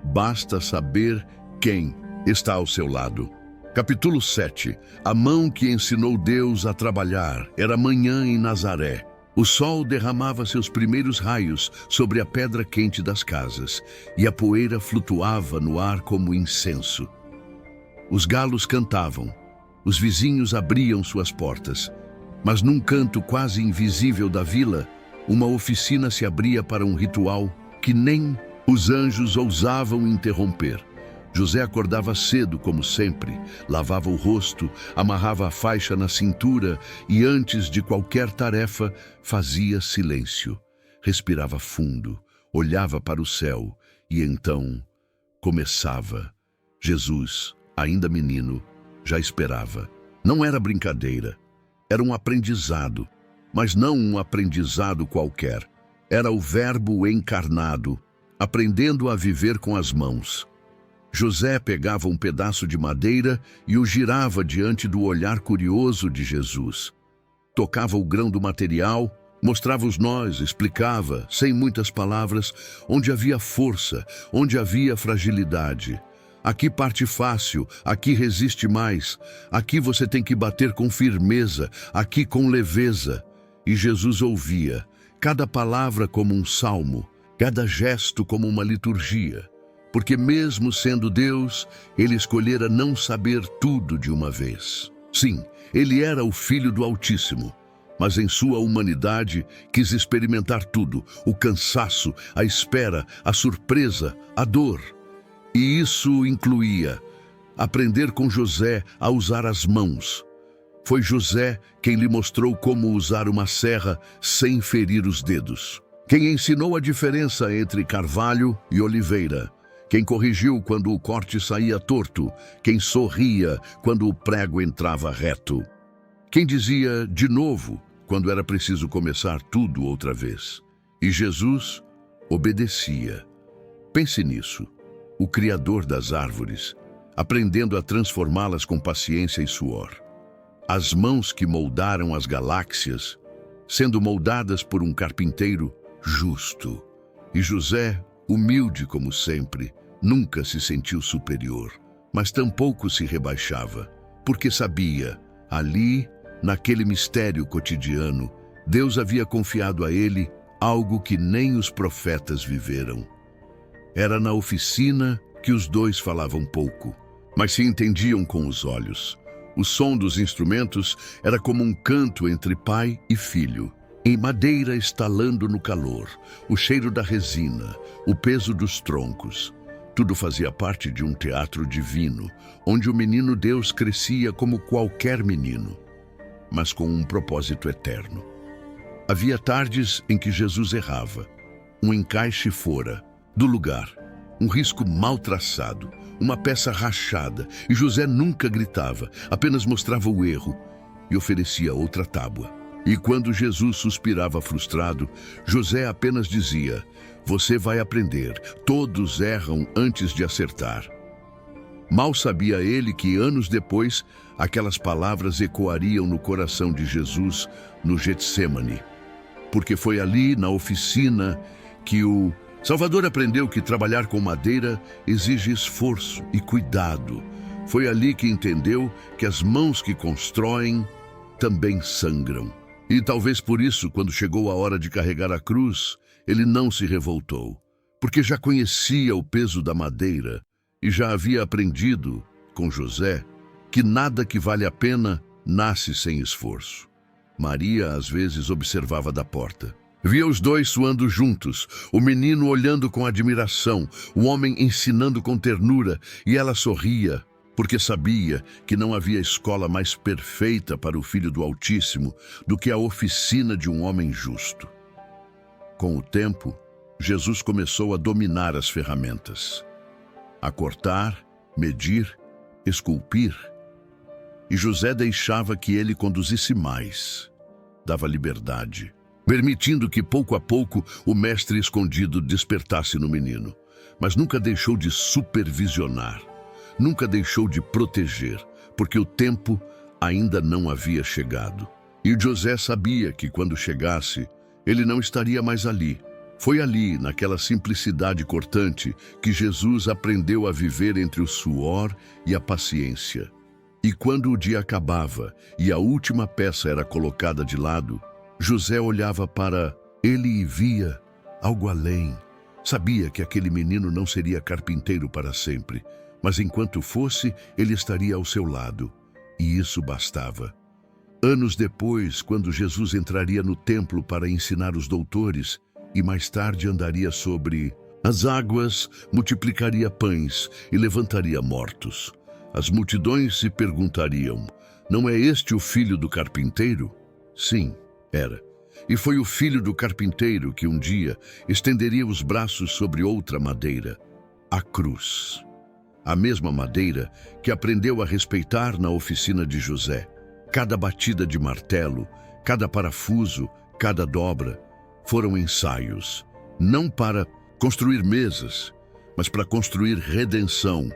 Speaker 1: Basta saber quem está ao seu lado. Capítulo 7. A mão que ensinou Deus a trabalhar era manhã em Nazaré. O sol derramava seus primeiros raios sobre a pedra quente das casas, e a poeira flutuava no ar como incenso. Os galos cantavam, os vizinhos abriam suas portas, mas num canto quase invisível da vila, uma oficina se abria para um ritual que nem os anjos ousavam interromper. José acordava cedo, como sempre, lavava o rosto, amarrava a faixa na cintura e, antes de qualquer tarefa, fazia silêncio. Respirava fundo, olhava para o céu e então começava. Jesus, ainda menino, já esperava. Não era brincadeira, era um aprendizado, mas não um aprendizado qualquer. Era o Verbo encarnado, aprendendo a viver com as mãos. José pegava um pedaço de madeira e o girava diante do olhar curioso de Jesus. Tocava o grão do material, mostrava os nós, explicava, sem muitas palavras, onde havia força, onde havia fragilidade. Aqui parte fácil, aqui resiste mais, aqui você tem que bater com firmeza, aqui com leveza. E Jesus ouvia, cada palavra como um salmo, cada gesto como uma liturgia. Porque mesmo sendo Deus, ele escolhera não saber tudo de uma vez. Sim, ele era o Filho do Altíssimo, mas em sua humanidade quis experimentar tudo, o cansaço, a espera, a surpresa, a dor. E isso incluía aprender com José a usar as mãos. Foi José quem lhe mostrou como usar uma serra sem ferir os dedos. Quem ensinou a diferença entre carvalho e oliveira. Quem corrigiu quando o corte saía torto, quem sorria quando o prego entrava reto. Quem dizia de novo quando era preciso começar tudo outra vez. E Jesus obedecia. Pense nisso, o Criador das árvores, aprendendo a transformá-las com paciência e suor. As mãos que moldaram as galáxias, sendo moldadas por um carpinteiro justo. E José, humilde como sempre, nunca se sentiu superior, mas tampouco se rebaixava, porque sabia, ali, naquele mistério cotidiano, Deus havia confiado a ele algo que nem os profetas viveram. Era na oficina que os dois falavam pouco, mas se entendiam com os olhos. O som dos instrumentos era como um canto entre pai e filho. Em madeira estalando no calor, o cheiro da resina, o peso dos troncos. Tudo fazia parte de um teatro divino, onde o menino Deus crescia como qualquer menino, mas com um propósito eterno. Havia tardes em que Jesus errava, um encaixe fora do lugar, um risco mal traçado, uma peça rachada, e José nunca gritava, apenas mostrava o erro e oferecia outra tábua. E quando Jesus suspirava frustrado, José apenas dizia: "Você vai aprender, todos erram antes de acertar." Mal sabia ele que anos depois, aquelas palavras ecoariam no coração de Jesus no Getsêmani, porque foi ali, na oficina, que o Salvador aprendeu que trabalhar com madeira exige esforço e cuidado. Foi ali que entendeu que as mãos que constroem também sangram. E talvez por isso, quando chegou a hora de carregar a cruz, ele não se revoltou, porque já conhecia o peso da madeira e já havia aprendido, com José, que nada que vale a pena nasce sem esforço. Maria, às vezes, observava da porta. Via os dois suando juntos, o menino olhando com admiração, o homem ensinando com ternura, e ela sorria, porque sabia que não havia escola mais perfeita para o Filho do Altíssimo do que a oficina de um homem justo. Com o tempo, Jesus começou a dominar as ferramentas, a cortar, medir, esculpir, e José deixava que ele conduzisse mais, dava liberdade, permitindo que pouco a pouco o mestre escondido despertasse no menino, mas nunca deixou de supervisionar, nunca deixou de proteger, porque o tempo ainda não havia chegado. E José sabia que quando chegasse, ele não estaria mais ali. Foi ali, naquela simplicidade cortante, que Jesus aprendeu a viver entre o suor e a paciência. E quando o dia acabava e a última peça era colocada de lado, José olhava para ele e via algo além. Sabia que aquele menino não seria carpinteiro para sempre, mas enquanto fosse, ele estaria ao seu lado. E isso bastava. Anos depois, quando Jesus entraria no templo para ensinar os doutores, e mais tarde andaria sobre as águas, multiplicaria pães e levantaria mortos, as multidões se perguntariam: não é este o filho do carpinteiro? Sim, era. E foi o filho do carpinteiro que um dia estenderia os braços sobre outra madeira, a cruz. A mesma madeira que aprendeu a respeitar na oficina de José. Cada batida de martelo, cada parafuso, cada dobra, foram ensaios, não para construir mesas, mas para construir redenção.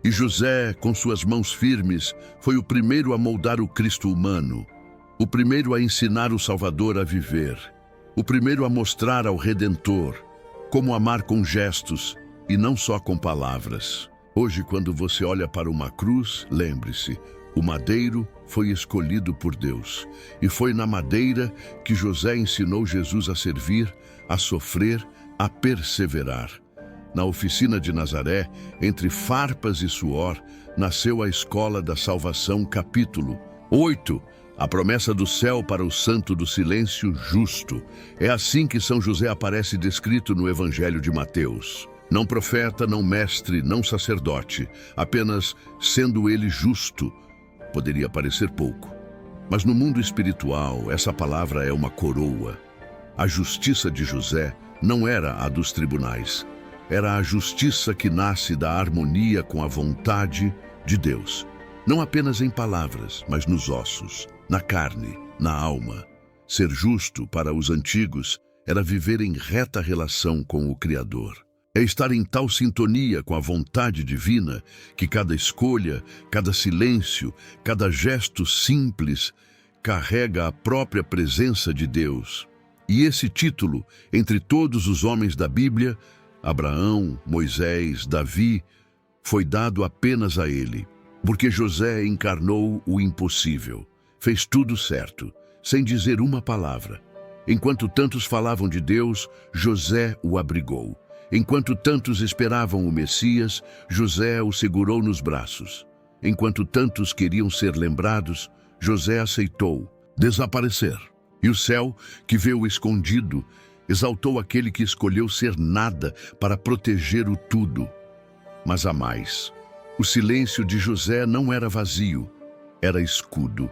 Speaker 1: E José, com suas mãos firmes, foi o primeiro a moldar o Cristo humano, o primeiro a ensinar o Salvador a viver, o primeiro a mostrar ao Redentor como amar com gestos e não só com palavras. Hoje, quando você olha para uma cruz, lembre-se, o madeiro foi escolhido por Deus, e foi na madeira que José ensinou Jesus a servir, a sofrer, a perseverar. Na oficina de Nazaré, entre farpas e suor, nasceu a escola da salvação, capítulo 8, a promessa do céu para o santo do silêncio justo. É assim que São José aparece descrito no Evangelho de Mateus. Não profeta, não mestre, não sacerdote, apenas sendo ele justo. Poderia parecer pouco, mas no mundo espiritual essa palavra é uma coroa. A justiça de José não era a dos tribunais, era a justiça que nasce da harmonia com a vontade de Deus, não apenas em palavras, mas nos ossos, na carne, na alma. Ser justo para os antigos era viver em reta relação com o Criador. É estar em tal sintonia com a vontade divina que cada escolha, cada silêncio, cada gesto simples carrega a própria presença de Deus. E esse título, entre todos os homens da Bíblia, Abraão, Moisés, Davi, foi dado apenas a ele, porque José encarnou o impossível, fez tudo certo, sem dizer uma palavra. Enquanto tantos falavam de Deus, José o abrigou. Enquanto tantos esperavam o Messias, José o segurou nos braços. Enquanto tantos queriam ser lembrados, José aceitou desaparecer. E o céu, que vê o escondido, exaltou aquele que escolheu ser nada para proteger o tudo. Mas há mais. O silêncio de José não era vazio, era escudo.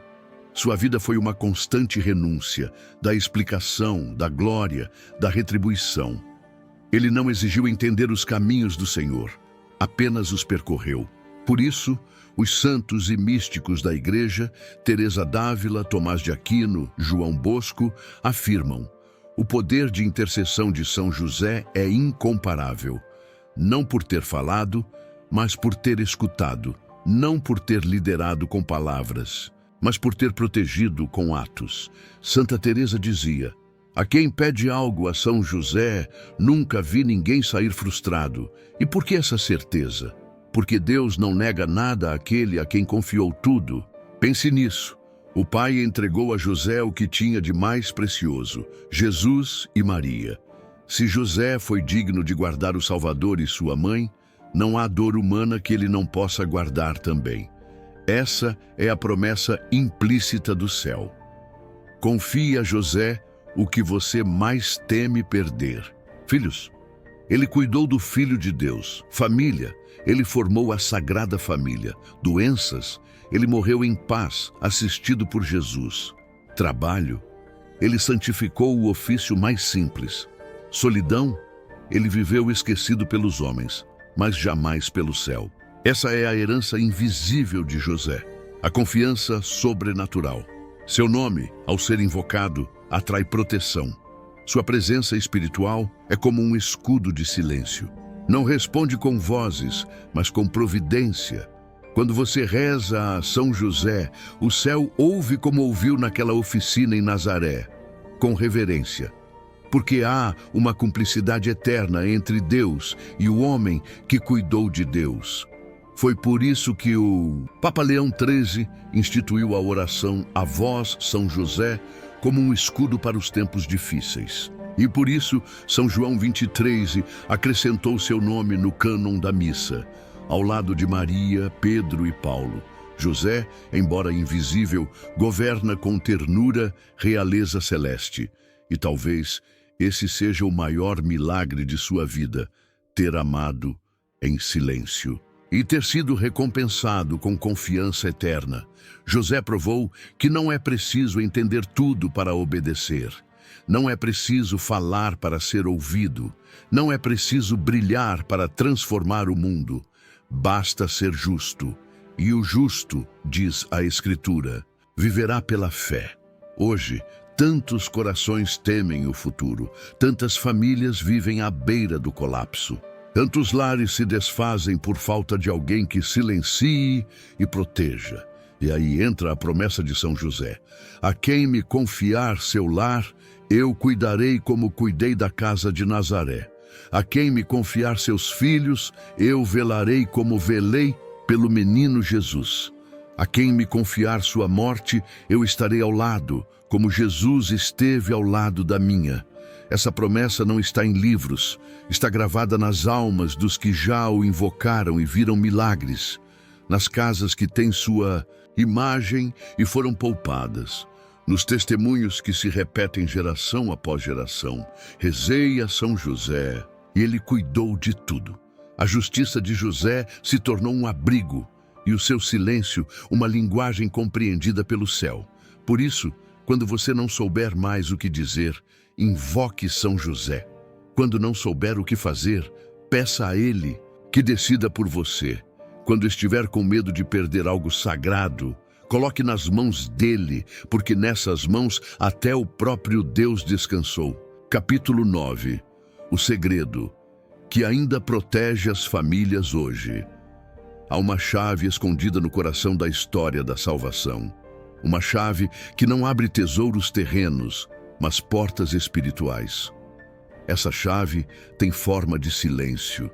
Speaker 1: Sua vida foi uma constante renúncia da explicação, da glória, da retribuição. Ele não exigiu entender os caminhos do Senhor, apenas os percorreu. Por isso, os santos e místicos da Igreja, Teresa d'Ávila, Tomás de Aquino, João Bosco, afirmam: o poder de intercessão de São José é incomparável, não por ter falado, mas por ter escutado, não por ter liderado com palavras, mas por ter protegido com atos. Santa Teresa dizia: a quem pede algo a São José, nunca vi ninguém sair frustrado. E por que essa certeza? Porque Deus não nega nada àquele a quem confiou tudo. Pense nisso. O pai entregou a José o que tinha de mais precioso, Jesus e Maria. Se José foi digno de guardar o Salvador e sua mãe, não há dor humana que ele não possa guardar também. Essa é a promessa implícita do céu. Confie a José o que você mais teme perder. Filhos, ele cuidou do Filho de Deus. Família, ele formou a Sagrada Família. Doenças, ele morreu em paz, assistido por Jesus. Trabalho, ele santificou o ofício mais simples. Solidão, ele viveu esquecido pelos homens, mas jamais pelo céu. Essa é a herança invisível de José, a confiança sobrenatural. Seu nome, ao ser invocado, atrai proteção. Sua presença espiritual é como um escudo de silêncio. Não responde com vozes, mas com providência. Quando você reza a São José, o céu ouve como ouviu naquela oficina em Nazaré, com reverência. Porque há uma cumplicidade eterna entre Deus e o homem que cuidou de Deus. Foi por isso que o Papa Leão XIII instituiu a oração a vós, São José, como um escudo para os tempos difíceis. E por isso, São João 23 acrescentou seu nome no cânon da missa, ao lado de Maria, Pedro e Paulo. José, embora invisível, governa com ternura realeza celeste. E talvez esse seja o maior milagre de sua vida, ter amado em silêncio e ter sido recompensado com confiança eterna. José provou que não é preciso entender tudo para obedecer. Não é preciso falar para ser ouvido. Não é preciso brilhar para transformar o mundo. Basta ser justo. E o justo, diz a Escritura, viverá pela fé. Hoje, tantos corações temem o futuro. Tantas famílias vivem à beira do colapso. Tantos lares se desfazem por falta de alguém que silencie e proteja. E aí entra a promessa de São José. A quem me confiar seu lar, eu cuidarei como cuidei da casa de Nazaré. A quem me confiar seus filhos, eu velarei como velei pelo menino Jesus. A quem me confiar sua morte, eu estarei ao lado, como Jesus esteve ao lado da minha. Essa promessa não está em livros, está gravada nas almas dos que já o invocaram e viram milagres, nas casas que têm sua imagem e foram poupadas, nos testemunhos que se repetem geração após geração. Rezei a São José, e ele cuidou de tudo. A justiça de José se tornou um abrigo, e o seu silêncio uma linguagem compreendida pelo céu. Por isso, quando você não souber mais o que dizer, invoque São José. Quando não souber o que fazer, peça a ele que decida por você. Quando estiver com medo de perder algo sagrado, coloque nas mãos dele, porque nessas mãos até o próprio Deus descansou. Capítulo 9. O segredo que ainda protege as famílias hoje. Há uma chave escondida no coração da história da salvação. Uma chave que não abre tesouros terrenos, mas portas espirituais. Essa chave tem forma de silêncio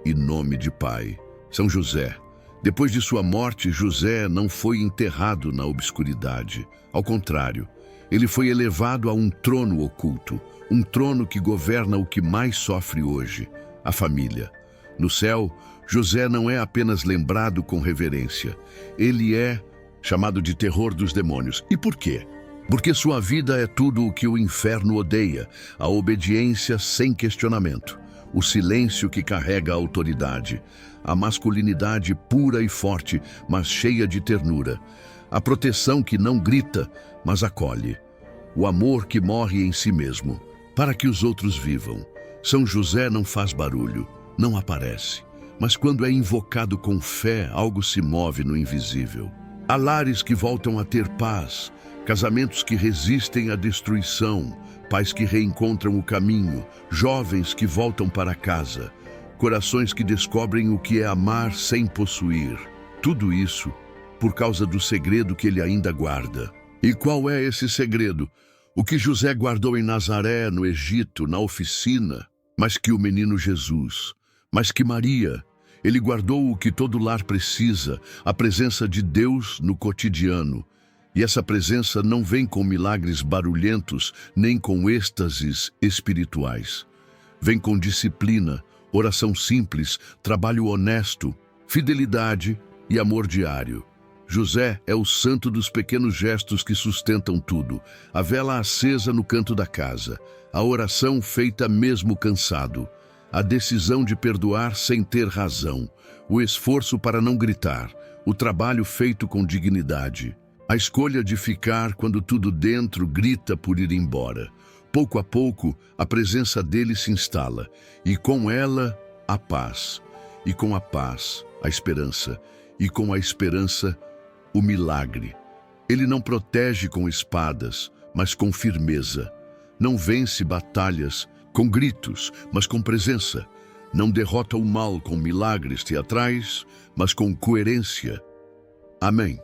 Speaker 1: e nome de pai. São José. Depois de sua morte, José não foi enterrado na obscuridade. Ao contrário, ele foi elevado a um trono oculto, um trono que governa o que mais sofre hoje, a família. No céu, José não é apenas lembrado com reverência, ele é chamado de terror dos demônios. E por quê? Porque sua vida é tudo o que o inferno odeia, a obediência sem questionamento, o silêncio que carrega a autoridade, a masculinidade pura e forte, mas cheia de ternura, a proteção que não grita, mas acolhe, o amor que morre em si mesmo, para que os outros vivam. São José não faz barulho, não aparece, mas quando é invocado com fé, algo se move no invisível. Há lares que voltam a ter paz, casamentos que resistem à destruição, pais que reencontram o caminho, jovens que voltam para casa, corações que descobrem o que é amar sem possuir. Tudo isso por causa do segredo que ele ainda guarda. E qual é esse segredo? O que José guardou em Nazaré, no Egito, na oficina, mas que o menino Jesus, mas que Maria, ele guardou o que todo lar precisa, a presença de Deus no cotidiano. E essa presença não vem com milagres barulhentos, nem com êxtases espirituais. Vem com disciplina, oração simples, trabalho honesto, fidelidade e amor diário. José é o santo dos pequenos gestos que sustentam tudo. A vela acesa no canto da casa, a oração feita mesmo cansado, a decisão de perdoar sem ter razão, o esforço para não gritar, o trabalho feito com dignidade, a escolha de ficar quando tudo dentro grita por ir embora. Pouco a pouco, a presença dele se instala, e com ela, a paz, e com a paz, a esperança, e com a esperança, o milagre. Ele não protege com espadas, mas com firmeza. Não vence batalhas com gritos, mas com presença. Não derrota o mal com milagres teatrais, mas com coerência. Amém.